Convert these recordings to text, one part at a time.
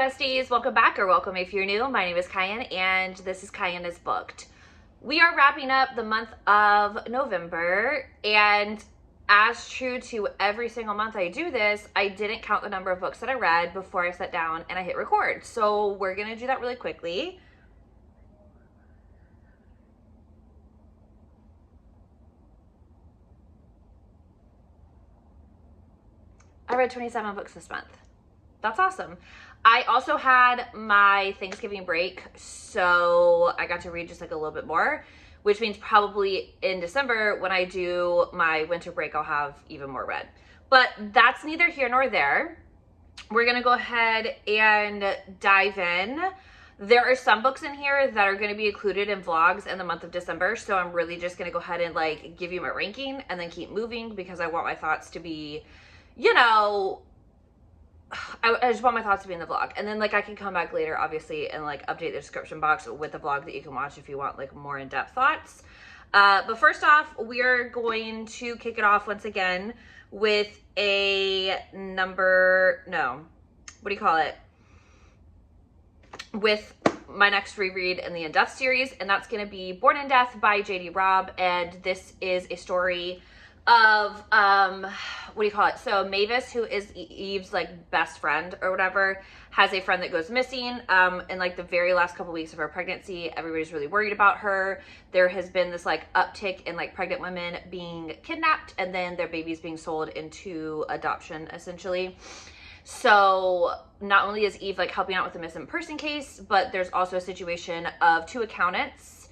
besties, welcome back, or welcome if you're new. My name is Cayenne and this is Cayenne is Booked. We are wrapping up the month of November, and as true to every single month I do this, I didn't count the number of books that I read before I sat down and I hit record. So we're gonna do that really quickly. I read 27 books this month. That's awesome. I also had my Thanksgiving break, so I got to read just like a little bit more, which means probably in December when I do my winter break, I'll have even more read. But that's neither here nor there. We're gonna go ahead and dive in. There are some books in here that are going to be included in vlogs in the month of December, so I'm really just going to go ahead and like give you my ranking and then keep moving because I want my thoughts to be, you know, I just want my thoughts to be in the vlog, and then like I can come back later obviously and like update the description box with the vlog that you can watch if you want like more in-depth thoughts. But first off, we're going to kick it off once again with with my next reread in the In Death series, and that's going to be Born in Death by J.D. Robb. And this is a story of so Mavis, who is Eve's like best friend or whatever, has a friend that goes missing. In like the very last couple weeks of her pregnancy, everybody's really worried about her. There has been this like uptick in like pregnant women being kidnapped and then their babies being sold into adoption essentially. So not only is Eve like helping out with the missing person case, but there's also a situation of two accountants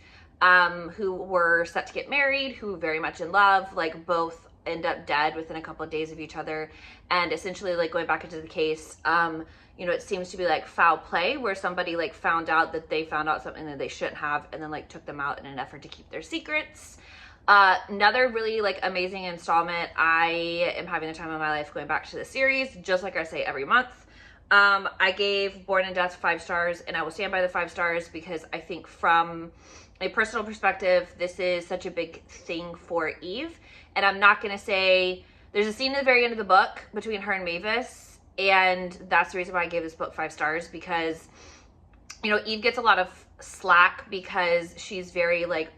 who were set to get married, who were very much in love, like both end up dead within a couple of days of each other. And essentially like going back into the case, you know, it seems to be like foul play where somebody like found out that they found out something that they shouldn't have and then like took them out in an effort to keep their secrets. Another really like amazing installment. I am having the time of my life going back to the series, just like I say every month. I gave Born in Death 5 stars, and I will stand by the 5 stars because I think from a personal perspective, this is such a big thing for Eve. And I'm not going to say, there's a scene at the very end of the book between her and Mavis, and that's the reason why I gave this book 5 stars, because, you know, Eve gets a lot of slack because she's very like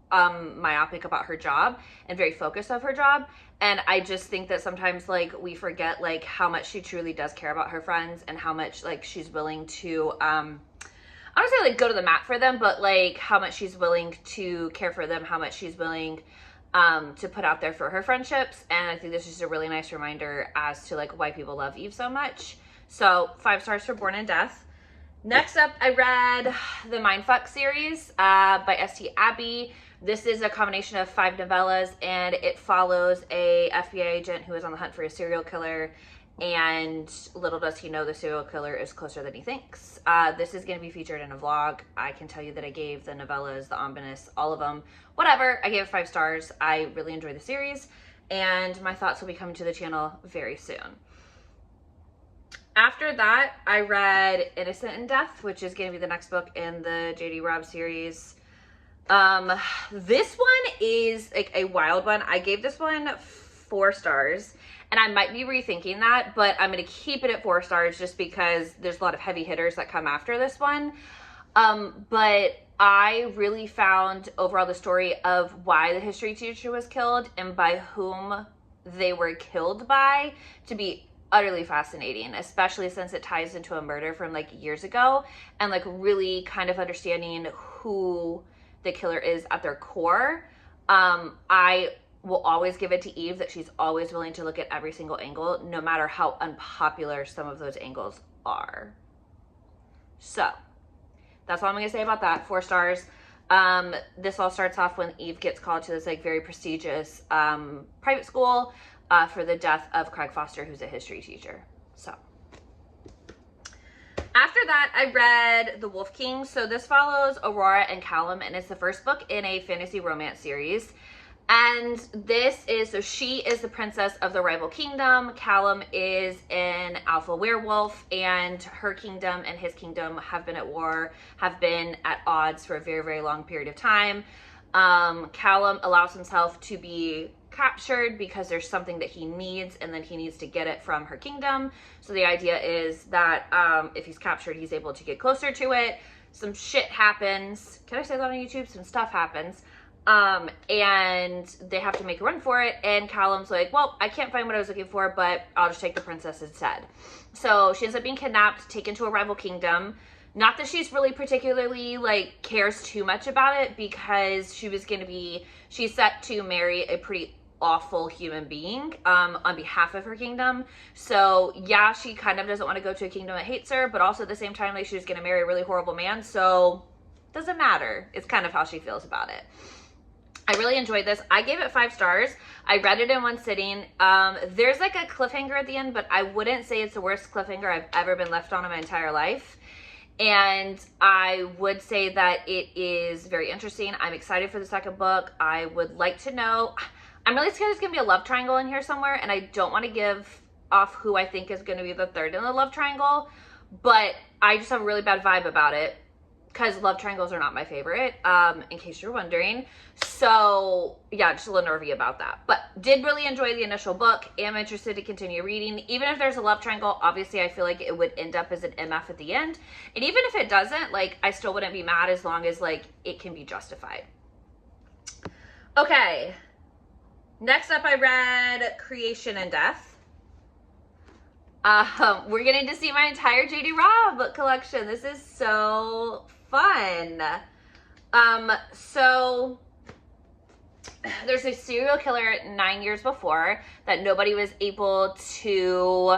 myopic about her job and very focused of her job. And I just think that sometimes like we forget like how much she truly does care about her friends and how much like she's willing to I don't say like go to the mat for them, but like how much she's willing to care for them, how much she's willing to put out there for her friendships. And I think this is just a really nice reminder as to like why people love Eve so much. So 5 stars for Born in Death. Next up, I read the Mindfuck series by S.T. Abbey. This is a combination of 5 novellas, and it follows a FBI agent who is on the hunt for a serial killer, and little does he know the serial killer is closer than he thinks. This is going to be featured in a vlog. I can tell you that I gave the novellas, the omnibus, all of them, whatever. I gave it 5 stars. I really enjoy the series, and my thoughts will be coming to the channel very soon. After that, I read Innocent in Death, which is going to be the next book in the J.D. Robb series. This one is like a wild one. I gave this one 4 stars, and I might be rethinking that, but I'm going to keep it at 4 stars just because there's a lot of heavy hitters that come after this one. But I really found overall the story of why the history teacher was killed and by whom they were killed by to be utterly fascinating, especially since it ties into a murder from like years ago, and like really kind of understanding who the killer is at their core. I will always give it to Eve that she's always willing to look at every single angle, no matter how unpopular some of those angles are. So that's all I'm gonna say about that. 4 stars. This all starts off when Eve gets called to this like very prestigious private school for the death of Craig Foster, who's a history teacher. So after that, I read The Wolf King. So this follows Aurora and Callum, and it's the first book in a fantasy romance series. And this is, so she is the princess of the rival kingdom. Callum is an alpha werewolf, and her kingdom and his kingdom have been at war, have been at odds for a very, very long period of time. Callum allows himself to be captured because there's something that he needs, and then he needs to get it from her kingdom. So the idea is that if he's captured, he's able to get closer to it. Some shit happens. Can I say that on YouTube? Some stuff happens. And they have to make a run for it. And Callum's like, well, I can't find what I was looking for, but I'll just take the princess instead. So she ends up being kidnapped, taken to a rival kingdom. Not that she's really particularly like cares too much about it, because she's set to marry a pretty awful human being on behalf of her kingdom. So yeah, she kind of doesn't want to go to a kingdom that hates her, but also at the same time, like, she was going to marry a really horrible man. So doesn't matter. It's kind of how she feels about it. I really enjoyed this. I gave it 5 stars. I read it in one sitting. There's like a cliffhanger at the end, but I wouldn't say it's the worst cliffhanger I've ever been left on in my entire life. And I would say that it is very interesting. I'm excited for the second book. I would like to know, I'm really scared there's going to be a love triangle in here somewhere, and I don't want to give off who I think is going to be the third in the love triangle, but I just have a really bad vibe about it, because love triangles are not my favorite, in case you're wondering. So yeah, just a little nervy about that, but did really enjoy the initial book. Am interested to continue reading. Even if there's a love triangle, obviously I feel like it would end up as an MF at the end. And even if it doesn't, like, I still wouldn't be mad as long as like it can be justified. Okay. Next up, I read Creation and Death. We're getting to see my entire JD Robb book collection. This is so fun. So there's a serial killer 9 years before that nobody was able to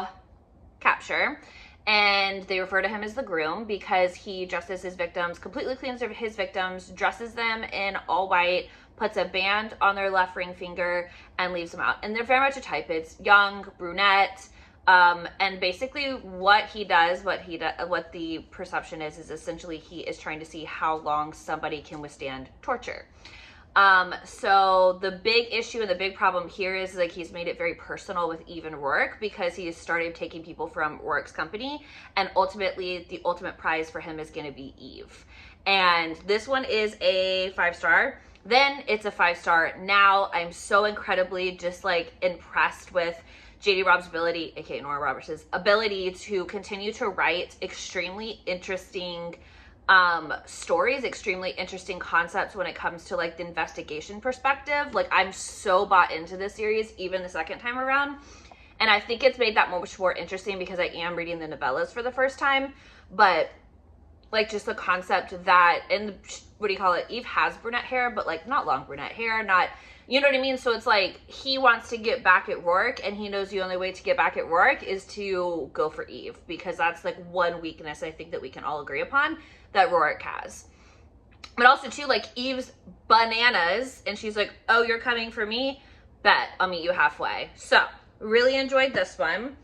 capture, and they refer to him as the groom because he dresses his victims, completely cleans his victims, dresses them in all white, puts a band on their left ring finger, and leaves them out. And they're very much a type. It's young, brunette. And basically what he does, what the perception is essentially he is trying to see how long somebody can withstand torture. So the big issue and the big problem here is like he's made it very personal with Eve and Rourke, because he has started taking people from Rourke's company, and ultimately the ultimate prize for him is going to be Eve. And this one is a 5-star. Then it's a 5-star. Now I'm so incredibly just like impressed with JD Robb's ability, aka Nora Roberts' ability to continue to write extremely interesting stories, extremely interesting concepts when it comes to like the investigation perspective. Like, I'm so bought into this series, even the second time around. And I think it's made that much more interesting because I am reading the novellas for the first time. But like, just the concept that, and what do you call it? Eve has brunette hair, but like not long brunette hair, not, you know what I mean? So it's like he wants to get back at Rourke, and he knows the only way to get back at Rourke is to go for Eve, because that's like one weakness I think that we can all agree upon that Rourke has. But also too, like, Eve's bananas, and she's like, oh, you're coming for me? Bet, I'll meet you halfway. So really enjoyed this one.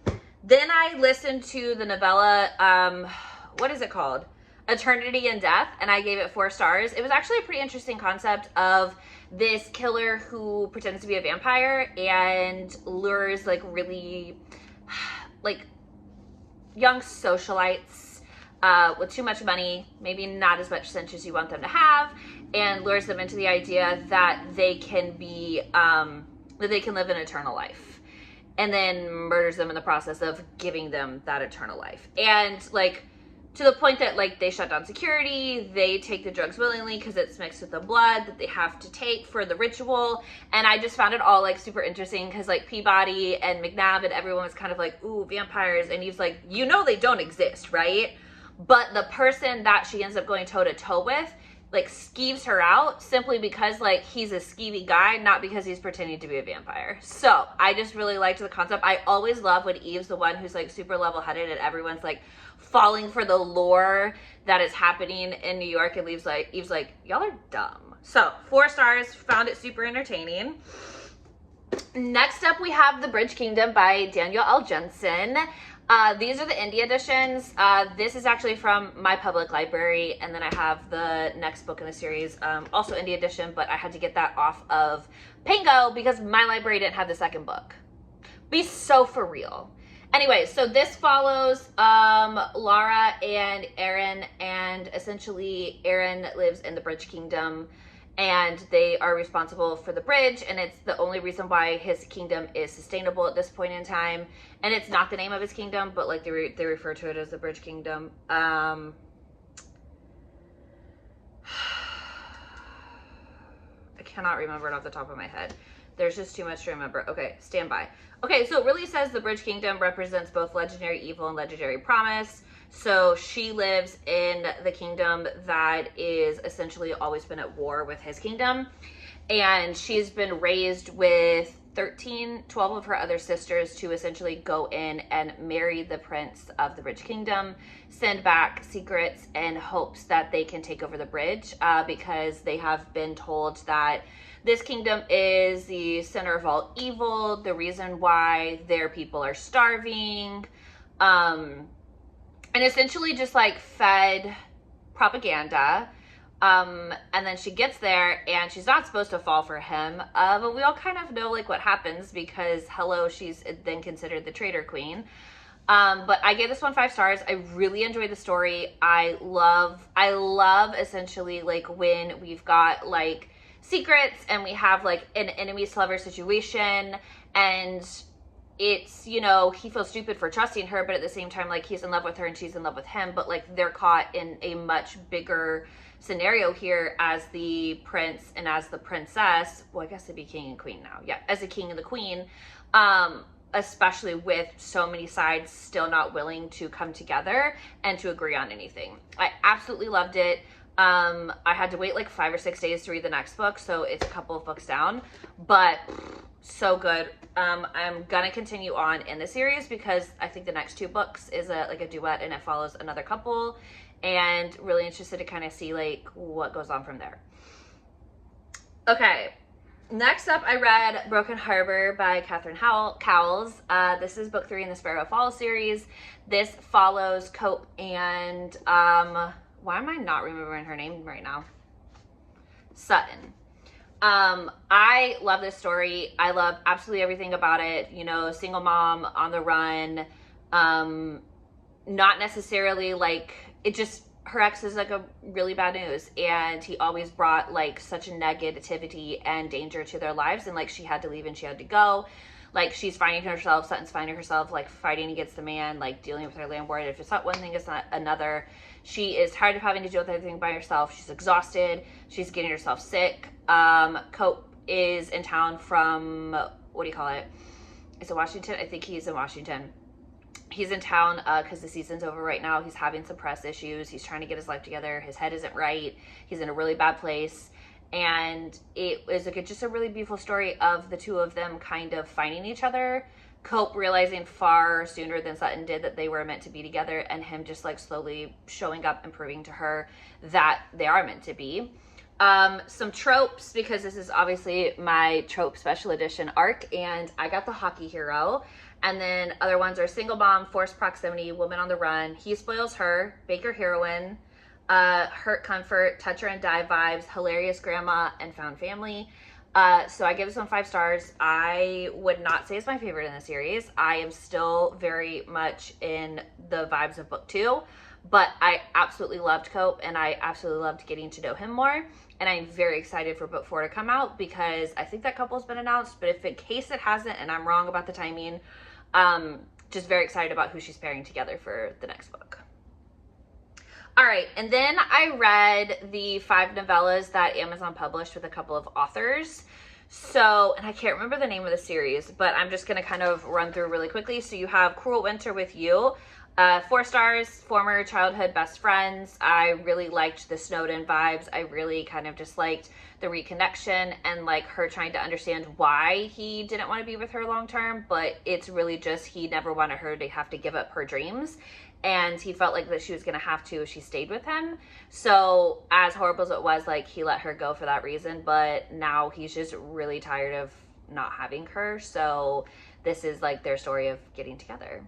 Then I listened to the novella, what is it called? Eternity and Death, and I gave it 4 stars. It was actually a pretty interesting concept of this killer who pretends to be a vampire and lures like really like young socialites with too much money, maybe not as much sense as you want them to have, and lures them into the idea that they can be that they can live an eternal life, and then murders them in the process of giving them that eternal life. And like, to the point that like they shut down security, they take the drugs willingly because it's mixed with the blood that they have to take for the ritual. And I just found it all like super interesting because like Peabody and McNabb and everyone was kind of like, ooh, vampires. And he's like, you know, they don't exist, right? But the person that she ends up going toe to toe with like skeeves her out simply because like he's a skeevy guy, not because he's pretending to be a vampire. So I just really liked the concept. I always love when Eve's the one who's like super level-headed and everyone's like falling for the lore that is happening in New York, and Eve's like, y'all are dumb. So 4 stars, found it super entertaining. Next up, we have The Bridge Kingdom by Daniel L. Jensen. These are the indie editions. This is actually from my public library, and then I have the next book in the series, also indie edition, but I had to get that off of Pango because my library didn't have the second book. Be so for real. Anyway, so this follows Lara and Aaron, and essentially Aaron lives in the Bridge Kingdom, and they are responsible for the bridge, and it's the only reason why his kingdom is sustainable at this point in time. And it's not the name of his kingdom, but like they refer to it as the Bridge Kingdom. I cannot remember it off the top of my head. There's just too much to remember. Okay, stand by. Okay, so it really says the Bridge Kingdom represents both legendary evil and legendary promise. So she lives in the kingdom that is essentially always been at war with his kingdom. And she's been raised with 12 of her other sisters to essentially go in and marry the prince of the Bridge Kingdom, send back secrets in hopes that they can take over the bridge, because they have been told that this kingdom is the center of all evil, the reason why their people are starving, and essentially just like fed propaganda. And then she gets there and she's not supposed to fall for him. But we all kind of know like what happens because hello, she's then considered the traitor queen. But I gave this one 5 stars. I really enjoyed the story. I love essentially like when we've got like secrets and we have like an enemy to lover situation, and it's, you know, he feels stupid for trusting her, but at the same time, like, he's in love with her and she's in love with him, but like they're caught in a much bigger scenario here as the prince and as the princess. Well, I guess they'd be king and queen now. Yeah, as the king and the queen, especially with so many sides still not willing to come together and to agree on anything. I absolutely loved it. I had to wait like 5 or 6 days to read the next book, so it's a couple of books down, but so good. I'm gonna continue on in the series because I think the next 2 books is a duet and it follows another couple, and really interested to kind of see like what goes on from there. Okay, next up I read Broken Harbor by Catherine Cowles. This is book 3 in the Sparrow Falls series. This follows Cope and why am I not remembering her name right now? Sutton. I love this story. I love absolutely everything about it. You know, single mom on the run. Not necessarily like, it just, her ex is like a really bad news, and he always brought like such negativity and danger to their lives, and like she had to leave and she had to go. Like she's finding herself, Sutton's finding herself like fighting against the man, like dealing with her landlord. If it's not one thing, it's not another. She is tired of having to deal with everything by herself. She's exhausted. She's getting herself sick. Cope is in town from, what do you call it? Is it Washington? I think he's in Washington. He's in town because the season's over right now. He's having some press issues. He's trying to get his life together. His head isn't right. He's in a really bad place. And it was just a really beautiful story of the two of them kind of finding each other. Cope realizing far sooner than Sutton did that they were meant to be together, and him just like slowly showing up and proving to her that they are meant to be. Some tropes, because this is obviously my trope special edition arc, and I got the hockey hero. And then other ones are single mom, forced proximity, woman on the run, he spoils her, Baker heroine, hurt comfort, touch her and die vibes, hilarious grandma, and found family. So I give this one 5 stars. I would not say it's my favorite in the series. I am still very much in the vibes of book 2, but I absolutely loved Cope and I absolutely loved getting to know him more. And I'm very excited for book 4 to come out because I think that couple's been announced, but if in case it hasn't and I'm wrong about the timing, just very excited about who she's pairing together for the next book. All right, and then I read the 5 novellas that Amazon published with a couple of authors. So, and I can't remember the name of the series, but I'm just going to kind of run through really quickly. So you have Cruel Winter with You, 4 stars, former childhood best friends. I really liked the Snowden vibes. I really kind of just liked the reconnection and like her trying to understand why he didn't want to be with her long term, but it's really just he never wanted her to have to give up her dreams. And he felt like that she was going to have to if she stayed with him. So as horrible as it was, like he let her go for that reason. But now he's just really tired of not having her. So this is like their story of getting together.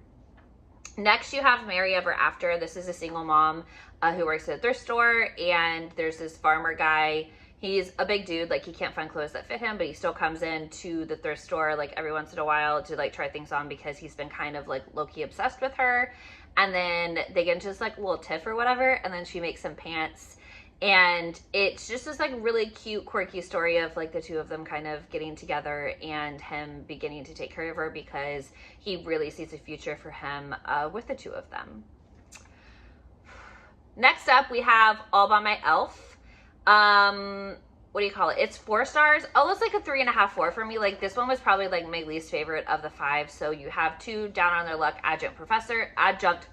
Next, you have Mary Ever After. This is a single mom who works at a thrift store. And there's this farmer guy. He's a big dude. Like he can't find clothes that fit him, but he still comes in to the thrift store like every once in a while to like try things on because he's been kind of like low-key obsessed with her. And then they get into this like little tiff or whatever, and then she makes some pants And it's just this like really cute, quirky story of like the two of them kind of getting together and him beginning to take care of her because he really sees a future for him with the two of them. Next up, we have All by My Elf. What do you call it? It's 4 stars. Almost like a 3.5, 4 for me. Like this one was probably like my least favorite of the 5. So you have 2 down on their luck adjunct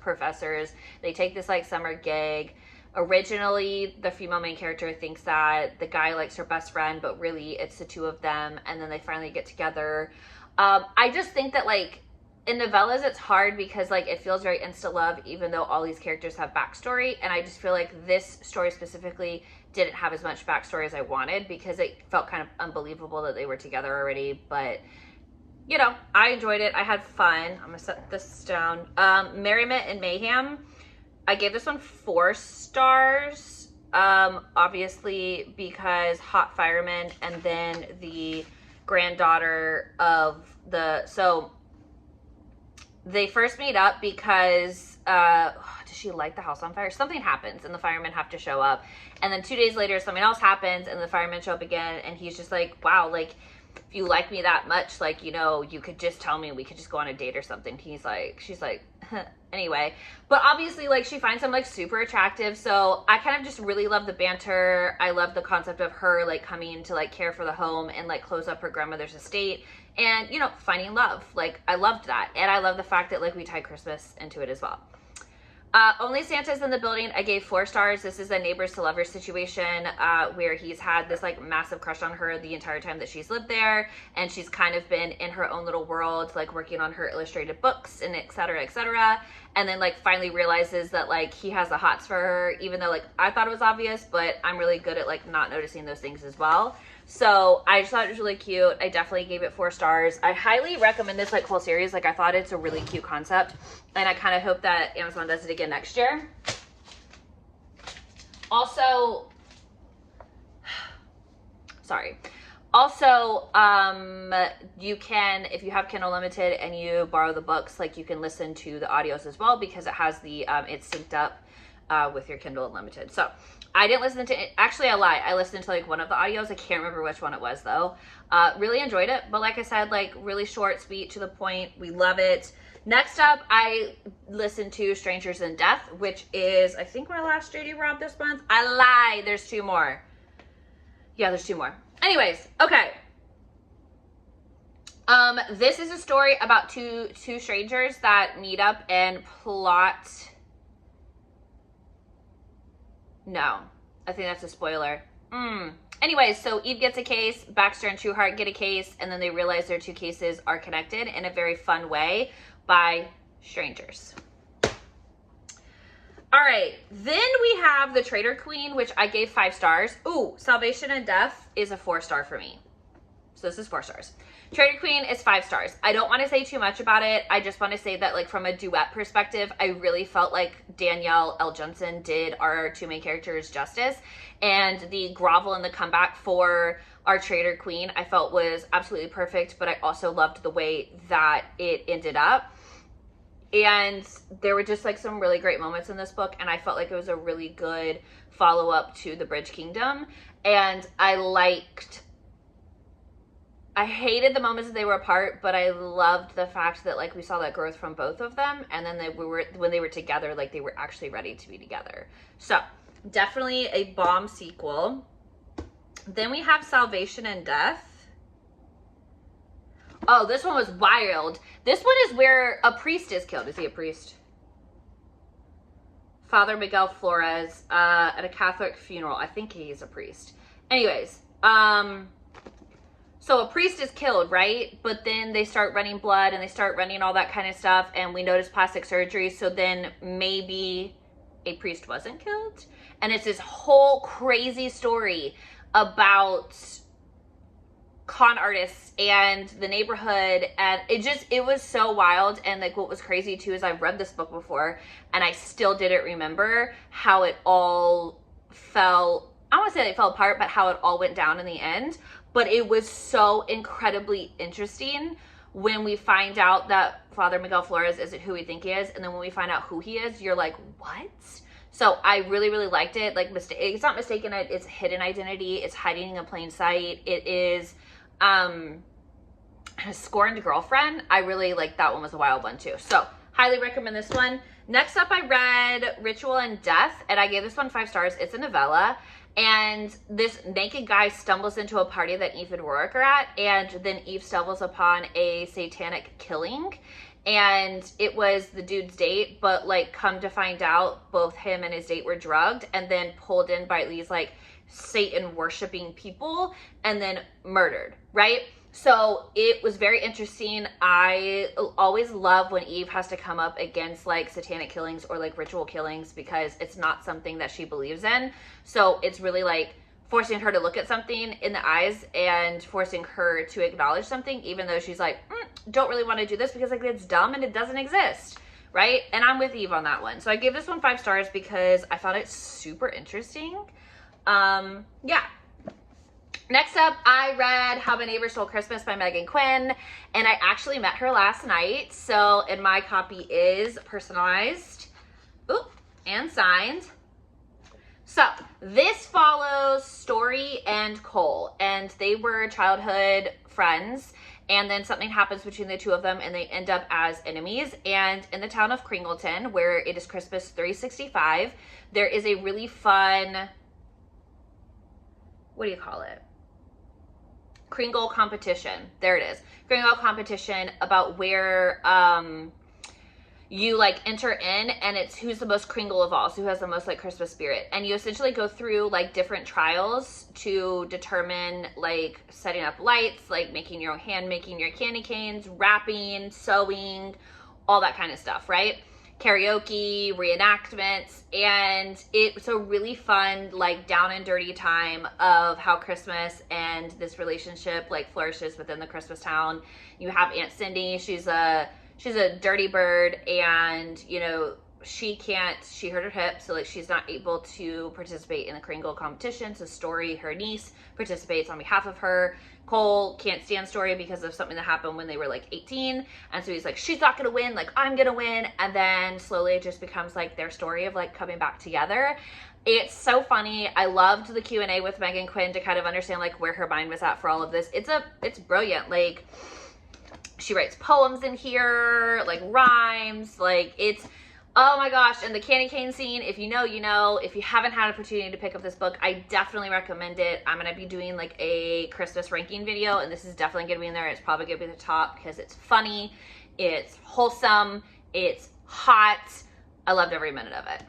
professors. They take this like summer gig. Originally, the female main character thinks that the guy likes her best friend, but really it's the two of them. And then they finally get together. I just think that like in novellas, it's hard because like it feels very insta love, even though all these characters have backstory. And I just feel like this story specifically didn't have as much backstory as I wanted because it felt kind of unbelievable that they were together already. But you know, I enjoyed it. I had fun. I'm gonna set this down. Merriment and Mayhem. I gave this one 4 stars. Obviously because hot fireman and then the granddaughter of the, so they first meet up because does she light the house on fire? Something happens and the firemen have to show up. And then 2 days later, something else happens and the firemen show up again. And he's just like, wow, like, if you like me that much, like, you know, you could just tell me, we could just go on a date or something. He's like, she's like, anyway. But obviously, like, she finds him, like, super attractive. So I kind of just really love the banter. I love the concept of her, like, coming to, like, care for the home and, like, close up her grandmother's estate. And, you know, finding love. Like, I loved that. And I love the fact that, like, we tie Christmas into it as well. Only Santa's in the Building, I gave 4 stars. This is a neighbors to lovers situation where he's had this like massive crush on her the entire time that she's lived there. And she's kind of been in her own little world, like working on her illustrated books and et cetera, et cetera. And then like finally realizes that like he has the hots for her, even though like I thought it was obvious, but I'm really good at like not noticing those things as well. So I just thought it was really cute. I definitely gave it 4 stars. I highly recommend this like whole series. Like I thought it's a really cute concept and I kind of hope that Amazon does it again next year. Also, sorry. Also, you can, if you have Kindle Unlimited and you borrow the books, like you can listen to the audios as well because it has the, it's synced up with your Kindle Unlimited. So I didn't listen to it. Actually, I lied. I listened to like one of the audios. I can't remember which one it was though. Really enjoyed it. But like I said, like really short, sweet, to the point. We love it. Next up, I listened to Strangers in Death, which is, I think, my last JD Robb this month. I lied. There's 2 more. Yeah, there's 2 more. Anyways, okay. This is a story about two strangers that meet up and plot. No, I think that's a spoiler. Anyways, so Eve gets a case, Baxter and Trueheart get a case, and then they realize their 2 cases are connected in a very fun way by strangers. All right, then we have The Traitor Queen, which I gave 5 stars. Ooh, Salvation and Death is a 4 star for me. So this is 4 stars. Traitor Queen is 5 stars. I don't want to say too much about it. I just want to say that like from a duet perspective, I really felt like Danielle L. Jensen did our 2 main characters justice. And the grovel and the comeback for our Traitor Queen I felt was absolutely perfect, but I also loved the way that it ended up. And there were just like some really great moments in this book, and I felt like it was a really good follow-up to The Bridge Kingdom. And I hated the moments that they were apart, but I loved the fact that like we saw that growth from both of them, and then when they were together, like they were actually ready to be together. So definitely a bomb sequel. Then we have Salvation and Death. Oh, this one was wild. This one is where a priest is killed. Is he a priest? Father Miguel Flores at a Catholic funeral. I think he's a priest. Anyways, so a priest is killed, right? But then they start running blood and they start running all that kind of stuff. And we notice plastic surgery. So then maybe a priest wasn't killed. And it's this whole crazy story about con artists and the neighborhood, and it was so wild. And like what was crazy too is I've read this book before and I still didn't remember how it all fell. I don't want to say it fell apart, but how it all went down in the end. But it was so incredibly interesting when we find out that Father Miguel Flores isn't who we think he is, and then when we find out who he is, you're like, what? So I really, really liked it. Like, it's not mistaken, it's hidden identity. It's hiding in plain sight. It is a scorned girlfriend. I really like that one. Was a wild one too. So highly recommend this one. Next up, I read Ritual and Death, and I gave this one 5 stars. It's a novella. And this naked guy stumbles into a party that Eve and Rourke are at, and then Eve stumbles upon a satanic killing. And it was the dude's date, but like, come to find out, both him and his date were drugged and then pulled in by these like Satan worshiping people and then murdered, right? So it was very interesting. I always love when Eve has to come up against like satanic killings or like ritual killings, because it's not something that she believes in. So it's really like forcing her to look at something in the eyes and forcing her to acknowledge something, even though she's like, don't really want to do this because like it's dumb and it doesn't exist, right? And I'm with Eve on that one. So I gave this one 5 stars because I found it super interesting. Yeah. Next up, I read How My Neighbor Stole Christmas by Megan Quinn, and I actually met her last night. So, and my copy is personalized, and signed. So this follows Story and Cole, and they were childhood friends, and then something happens between the two of them and they end up as enemies. And in the town of Kringleton, where it is Christmas 365, there is a really fun, what do you call it? Kringle competition. There it is. Kringle competition about where you like enter in, and it's who's the most Kringle of all, so who has the most like Christmas spirit. And you essentially go through like different trials to determine like setting up lights, like making your own hand, making your candy canes, wrapping, sewing, all that kind of stuff, right? Karaoke, reenactments, and it's a really fun, like down and dirty time of how Christmas and this relationship like flourishes within the Christmas town. You have Aunt Cindy, she's a dirty bird, and you know, she hurt her hip, so like she's not able to participate in the Kringle competition. So Story, her niece, participates on behalf of her. Cole can't stand Story because of something that happened when they were like 18, and so he's like, she's not gonna win, like I'm gonna win. And then slowly it just becomes like their story of like coming back together. It's so funny. I loved the Q&A with Megan Quinn to kind of understand like where her mind was at for all of this. It's brilliant. Like, she writes poems in here, like rhymes, like it's, oh my gosh. And the candy cane scene, if you know, you know. If you haven't had an opportunity to pick up this book, I definitely recommend it. I'm going to be doing like a Christmas ranking video, and this is definitely going to be in there. It's probably going to be the top because it's funny, it's wholesome, it's hot. I loved every minute of it.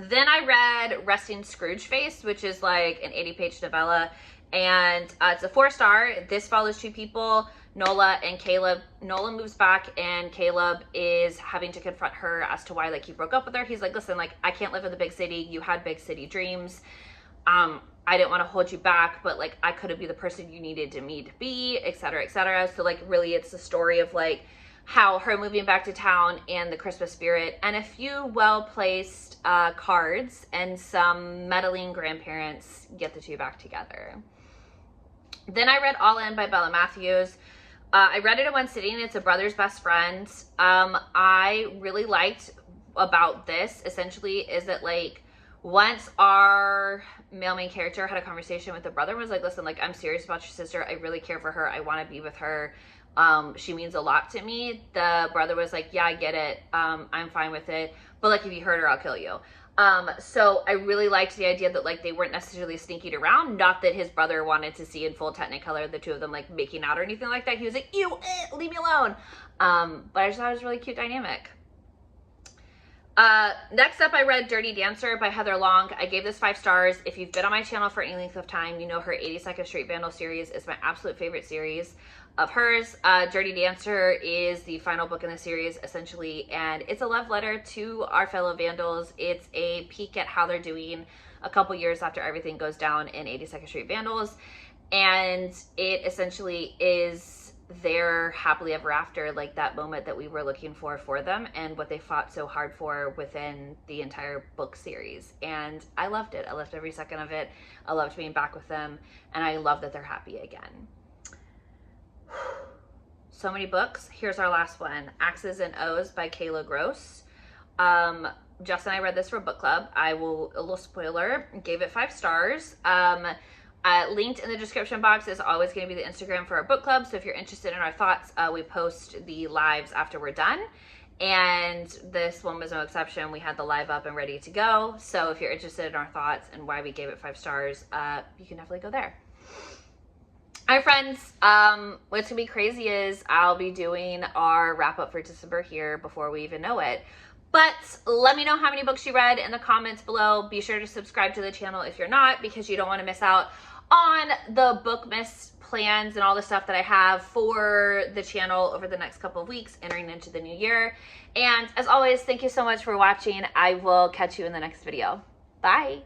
Then I read Resting Scrooge Face, which is like an 80-page novella, and it's a 4-star. This follows 2 people, Nola and Caleb. Nola moves back, and Caleb is having to confront her as to why like he broke up with her. He's like, listen, like I can't live in the big city. You had big city dreams. I didn't want to hold you back, but like I couldn't be the person you needed me to be, etc., etc. So like really it's the story of like how her moving back to town and the Christmas spirit, and a few well-placed cards and some meddling grandparents get the 2 back together. Then I read All In by Bella Matthews. I read it in one sitting. It's a brother's best friend. I really liked about this essentially is that like once our male main character had a conversation with the brother and was like, listen, like I'm serious about your sister. I really care for her. I want to be with her. She means a lot to me. The brother was like, yeah, I get it. I'm fine with it. But like if you hurt her, I'll kill you. So I really liked the idea that like they weren't necessarily sneaking around. Not that his brother wanted to see in full Technicolor the 2 of them like making out or anything like that. He was like, ew, leave me alone. But I just thought it was a really cute dynamic. Next up, I read Dirty Dancer by Heather Long. I gave this 5 stars. If you've been on my channel for any length of time, you know her 82nd Street Vandal series is my absolute favorite series of hers. Dirty Dancer is the final book in the series, essentially, and it's a love letter to our fellow Vandals. It's a peek at how they're doing a couple years after everything goes down in 82nd Street Vandals, and it essentially is their happily ever after, like that moment that we were looking for them and what they fought so hard for within the entire book series. And I loved it. I loved every second of it. I loved being back with them, and I love that they're happy again. So many books. Here's our last one, Axes and O's by Kayla Gross. Jess and I read this for book club. A little spoiler, gave it 5 stars. Linked in the description box is always going to be the Instagram for our book club. So if you're interested in our thoughts, we post the lives after we're done. And this one was no exception. We had the live up and ready to go. So if you're interested in our thoughts and why we gave it 5 stars, you can definitely go there. All right, friends, what's gonna be crazy is I'll be doing our wrap up for December here before we even know it. But let me know how many books you read in the comments below. Be sure to subscribe to the channel if you're not, because you don't want to miss out on the book miss plans and all the stuff that I have for the channel over the next couple of weeks entering into the new year. And as always, thank you so much for watching. I will catch you in the next video. Bye.